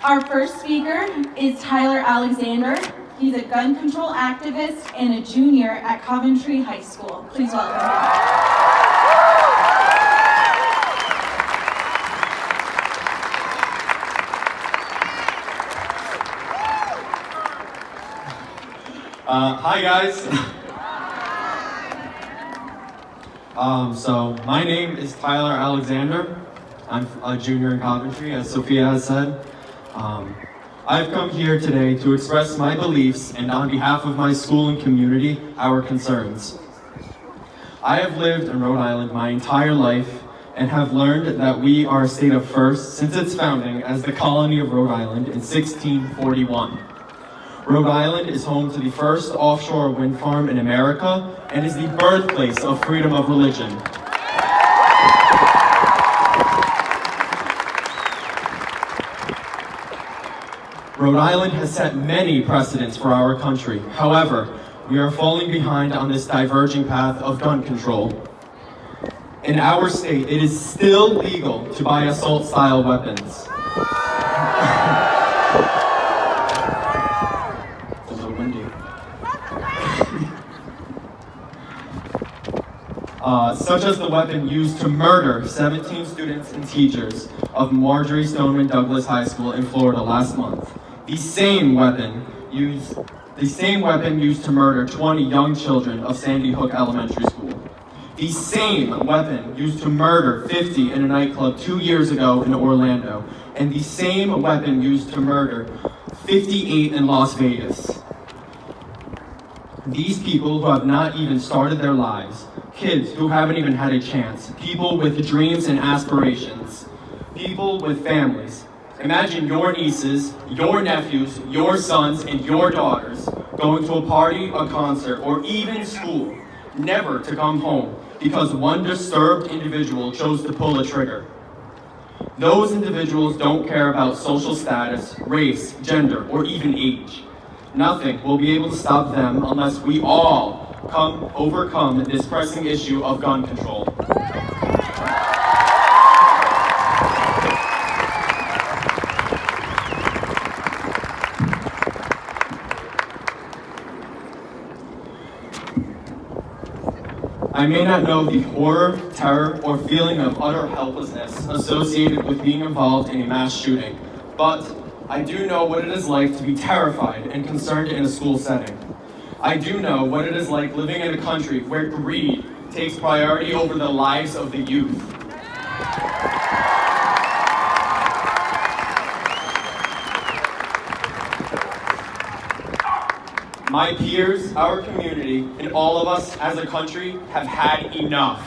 Our first speaker is Tyler Alexander. He's a gun control activist and a junior at Coventry High School. Please welcome him. Hi guys. So my name is Tyler Alexander. I'm a junior in Coventry, as Sophia has said. I've come here today to express my beliefs and on behalf of my school and community, our concerns. I have lived in Rhode Island my entire life and have learned that we are a state of first since its founding as the colony of Rhode Island in 1641. Rhode Island is home to the first offshore wind farm in America and is the birthplace of freedom of religion. Rhode Island has set many precedents for our country. However, we are falling behind on this diverging path of gun control. In our state, it is still legal to buy assault-style weapons. Such as the weapon used to murder 17 students and teachers of Marjory Stoneman High School in Florida last month. The same weapon used to murder 20 young children of Sandy Hook Elementary School. The same weapon used to murder 50 in a nightclub 2 years ago in Orlando. And the same weapon used to murder 58 in Las Vegas. These people who have not even started their lives, kids who haven't even had a chance, people with dreams and aspirations, people with families. Imagine your nieces, your nephews, your sons, and your daughters going to a party, a concert, or even school, never to come home because one disturbed individual chose to pull a trigger. Those individuals don't care about social status, race, gender, or even age. Nothing will be able to stop them unless we all overcome this pressing issue of gun control. I may not know the horror, terror, or feeling of utter helplessness associated with being involved in a mass shooting, but I do know what it is like to be terrified and concerned in a school setting. I do know what it is like living in a country where greed takes priority over the lives of the youth. My peers, our community, and all of us as a country have had enough.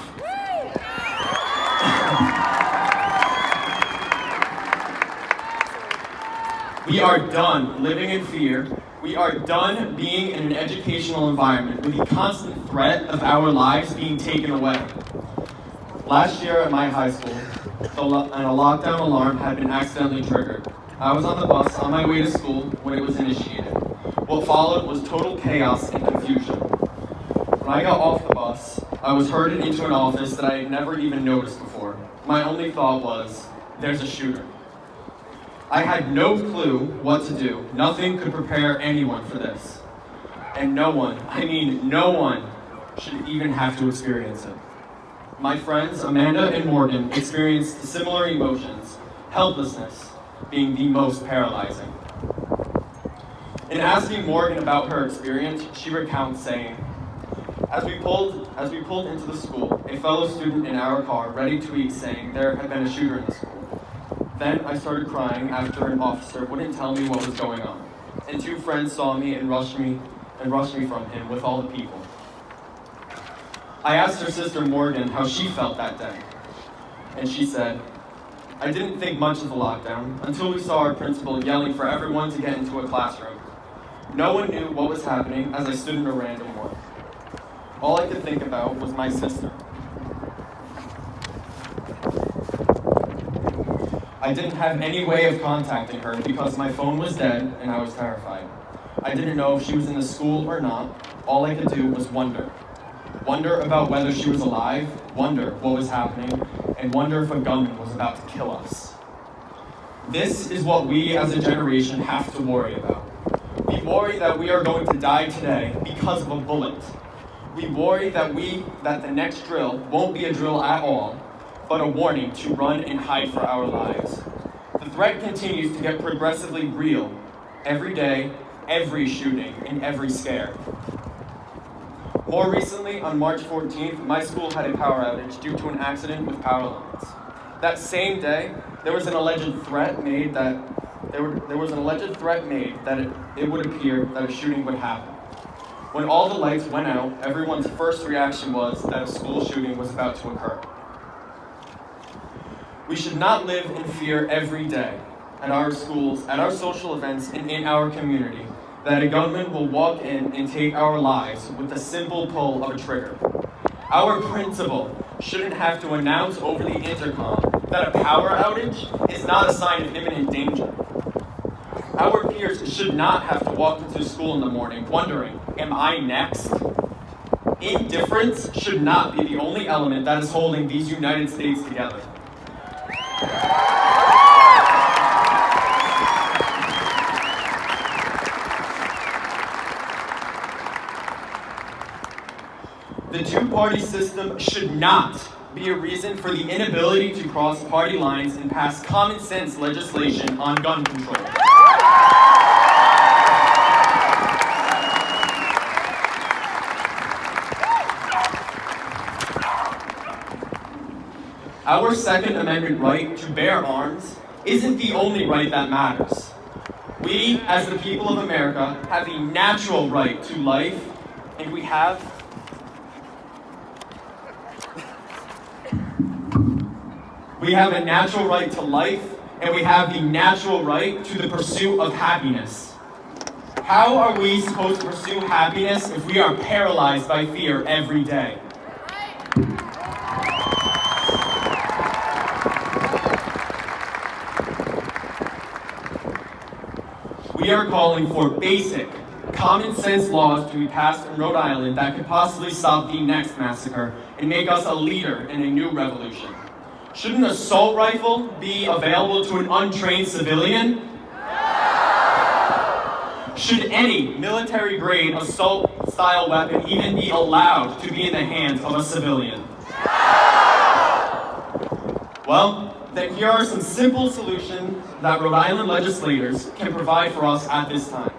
We are done living in fear. We are done being in an educational environment with the constant threat of our lives being taken away. Last year at my high school, a lockdown alarm had been accidentally triggered. I was on the bus on my way to school when it was initiated. What followed was total chaos and confusion. When I got off the bus, I was herded into an office that I had never even noticed before. My only thought was, there's a shooter. I had no clue what to do. Nothing could prepare anyone for this. And no one, I mean no one, should even have to experience it. My friends, Amanda and Morgan, experienced similar emotions, helplessness being the most paralyzing. In asking Morgan about her experience, she recounts saying, As we pulled into the school, a fellow student in our car ready to eat saying there had been a shooter in the school. Then I started crying after an officer wouldn't tell me what was going on. And 2 friends saw me and rushed me from him with all the people. I asked her sister Morgan how she felt that day. And she said, I didn't think much of the lockdown until we saw our principal yelling for everyone to get into a classroom. No one knew what was happening as I stood in a random one. All I could think about was my sister. I didn't have any way of contacting her because my phone was dead and I was terrified. I didn't know if she was in the school or not. All I could do was wonder. Wonder about whether she was alive, wonder what was happening, and wonder if a gunman was about to kill us. This is what we as a generation have to worry about. We worry that we are going to die today because of a bullet. We worry that the next drill won't be a drill at all, but a warning to run and hide for our lives. The threat continues to get progressively real every day, every shooting, and every scare. More recently, on March 14th, my school had a power outage due to an accident with power lines. That same day, there was an alleged threat made that it would appear that a shooting would happen. When all the lights went out, everyone's first reaction was that a school shooting was about to occur. We should not live in fear every day at our schools, at our social events, and in our community, that a gunman will walk in and take our lives with the simple pull of a trigger. Our principal shouldn't have to announce over the intercom that a power outage is not a sign of imminent danger. Our peers should not have to walk into school in the morning wondering, am I next? Indifference should not be the only element that is holding these United States together. The two-party system should not be a reason for the inability to cross party lines and pass common sense legislation on gun control. Our Second Amendment right to bear arms isn't the only right that matters. We, as the people of America, have a natural right to life, and we have a natural right to life, and we have the natural right to the pursuit of happiness. How are we supposed to pursue happiness if we are paralyzed by fear every day? We are calling for basic, common sense laws to be passed in Rhode Island that could possibly stop the next massacre and make us a leader in a new revolution. Should an assault rifle be available to an untrained civilian? Should any military-grade assault-style weapon even be allowed to be in the hands of a civilian? Well, then here are some simple solutions that Rhode Island legislators can provide for us at this time.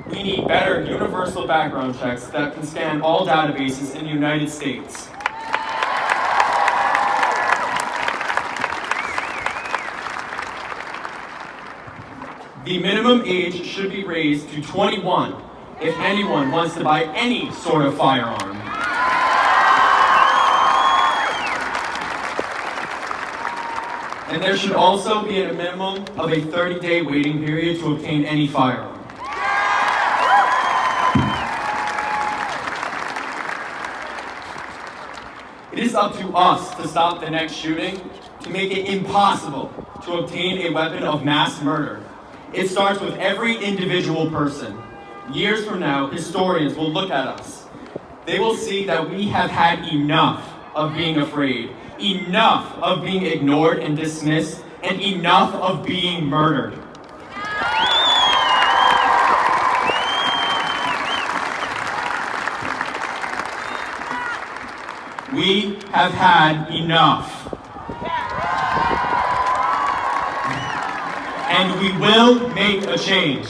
We need better universal background checks that can scan all databases in the United States. The minimum age should be raised to 21 if anyone wants to buy any sort of firearm. And there should also be a minimum of a 30-day waiting period to obtain any firearm. It is up to us to stop the next shooting, to make it impossible to obtain a weapon of mass murder. It starts with every individual person. Years from now, historians will look at us. They will see that we have had enough of being afraid, enough of being ignored and dismissed, and enough of being murdered. We have had enough. And we will make a change.